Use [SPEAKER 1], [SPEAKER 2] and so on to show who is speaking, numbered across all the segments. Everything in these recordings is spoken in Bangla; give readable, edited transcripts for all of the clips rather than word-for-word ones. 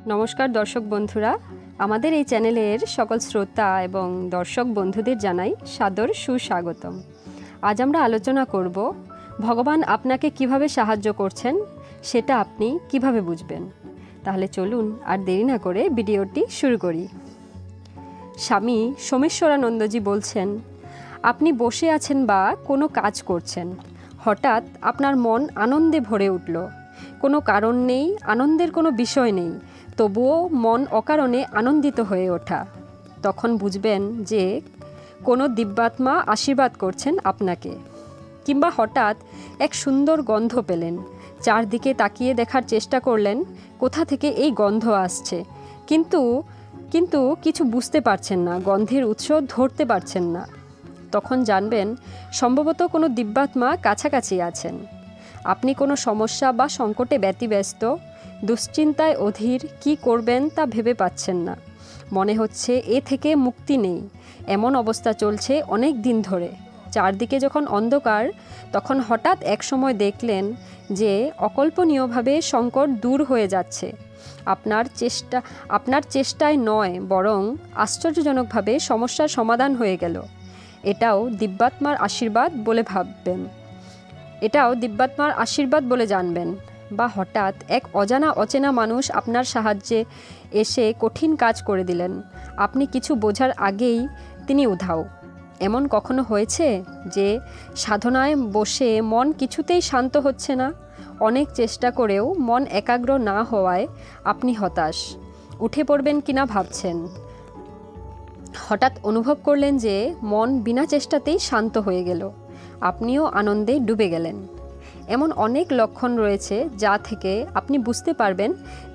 [SPEAKER 1] নমস্কার দর্শক বন্ধুরা, আমাদের এই চ্যানেলের সকল শ্রোতা এবং দর্শক বন্ধুদের জানাই সাদর সুস্বাগতম। আজ আমরা আলোচনা করব ভগবান আপনাকে কিভাবে সাহায্য করছেন সেটা আপনি কিভাবে বুঝবেন। তাহলে চলুন আর দেরি না করে ভিডিওটি শুরু করি। স্বামী সোমেশ্বরানন্দজি বলছেন, আপনি বসে আছেন বা কোনো কাজ করছেন, হঠাৎ আপনার মন আনন্দে ভরে উঠল। কোনো কারণ নেই, আনন্দের কোনো বিষয় নেই, তবুও মন অকারণে আনন্দিত হয়ে ওঠা। তখন বুঝবেন যে কোনো দিব্যাত্মা আশীর্বাদ করছেন আপনাকে। কিংবা হঠাৎ এক সুন্দর গন্ধ পেলেন, চারদিকে তাকিয়ে দেখার চেষ্টা করলেন কোথা থেকে এই গন্ধ আসছে, কিন্তু কিছু বুঝতে পারছেন না, গন্ধের উৎস ধরতে পারছেন না। তখন জানবেন সম্ভবত কোনো দিব্যাত্মা কাছাকাছি আছেন। আপনি কোনো সমস্যা বা সংকটে ব্যতিব্যস্ত, দুশ্চিন্তায় অধীর, কি করবেন তা ভেবে পাচ্ছেন না। মনে হচ্ছে এ থেকে মুক্তি নেই, এমন অবস্থা চলছে অনেক দিন ধরে। চারদিকে যখন অন্ধকার, তখন হঠাৎ এক সময় দেখলেন যে অকল্পনীয়ভাবে সংকট দূর হয়ে যাচ্ছে। আপনার চেষ্টায় নয়, বরং আশ্চর্যজনকভাবে সমস্যার সমাধান হয়ে গেল। এটাও দিব্যাত্মার আশীর্বাদ বলে ভাববেন, এটাও দিব্যাত্মার আশীর্বাদ বলে জানবেন। বা হঠাৎ এক অচেনা মানুষ আপনার সাহায্যে এসে কঠিন কাজ করে দিলেন, আপনি কিছু বোঝার আগেই তিনি উধাও। এমন কখনো হয়েছে যে সাধনায় বসে মন কিছুতেই শান্ত হচ্ছে না, অনেক চেষ্টা করেও মন একাগ্র না হওয়ায় আপনি হতাশ, উঠে পড়বেন কিনা ভাবছেন। হঠাৎ অনুভব করলেন যে মন বিনা চেষ্টাতেই শান্ত হয়ে গেল, আপনিও আনন্দে ডুবে গেলেন। এমন অনেক লক্ষণ রয়েছে যা থেকে আপনি বুঝতে পারবেন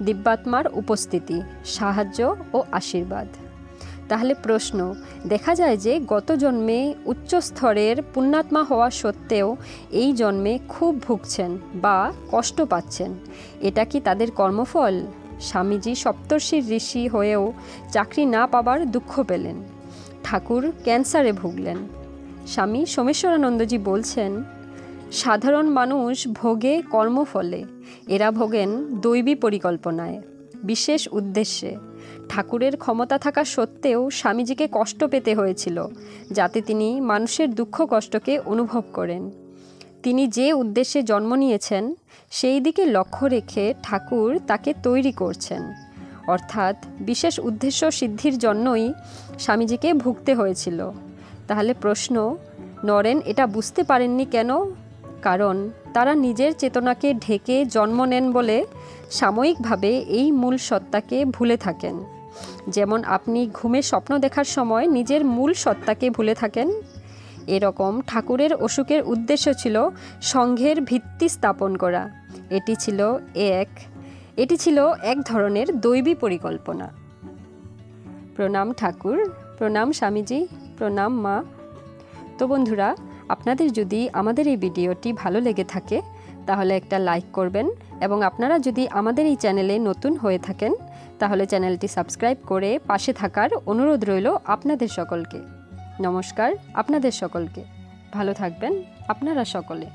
[SPEAKER 1] দিব্যাত্মার উপস্থিতি, সাহায্য ও আশীর্বাদ। তাহলে প্রশ্ন, দেখা যায় যে গত জন্মে উচ্চ স্তরের পুণ্যাত্মা হওয়া সত্ত্বেও এই জন্মে খুব ভুগছেন বা কষ্ট পাচ্ছেন। এটা কি তাদের কর্মফল? স্বামীজি সপ্তর্ষির ঋষি হয়েও চাকরি না পাবার দুঃখ পেলেন। ঠাকুর ক্যান্সারে ভুগলেন। স্বামী সোমেশ্বরানন্দজি বলছেন, সাধারণ মানুষ ভোগে কর্মফলে, এরা ভোগেন দৈবী পরিকল্পনায়, বিশেষ উদ্দেশ্যে। ঠাকুরের ক্ষমতা থাকা সত্ত্বেও স্বামীজিকে কষ্ট পেতে হয়েছিল, যাতে তিনি মানুষের দুঃখ কষ্টকে অনুভব করেন। তিনি যে উদ্দেশ্যে জন্ম নিয়েছেন সেই দিকে লক্ষ্য রেখে ঠাকুর তাকে তৈরি করছেন। অর্থাৎ বিশেষ উদ্দেশ্য সিদ্ধির জন্যই স্বামীজিকে ভুগতে হয়েছিল। তাহলে প্রশ্ন, নরেন এটা বুঝতে পারেননি কেন? কারণ তারা নিজের চেতনাকে ঢেকে জন্ম নেন বলে সাময়িকভাবে এই মূল সত্তাকে ভুলে থাকেন। যেমন আপনি ঘুমে স্বপ্ন দেখার সময় নিজের মূল সত্তাকে ভুলে থাকেন। এরকম ঠাকুরের অসুখের উদ্দেশ্য ছিল সংঘের ভিত্তি স্থাপন করা। এটি ছিল এক ধরনের দৈবী পরিকল্পনা। প্রণাম ঠাকুর, প্রণাম স্বামীজি, প্রণাম মা। তো বন্ধুরা, আপনাদের যদি আমাদের এই ভিডিওটি ভালো লেগে থাকে তাহলে একটা লাইক করবেন, এবং আপনারা যদি আমাদের এই চ্যানেলে নতুন হয়ে থাকেন তাহলে চ্যানেলটি সাবস্ক্রাইব করে পাশে থাকার অনুরোধ রইল আপনাদের সকলকে। নমস্কার আপনাদের সকলকে, ভালো থাকবেন আপনারা সকলে।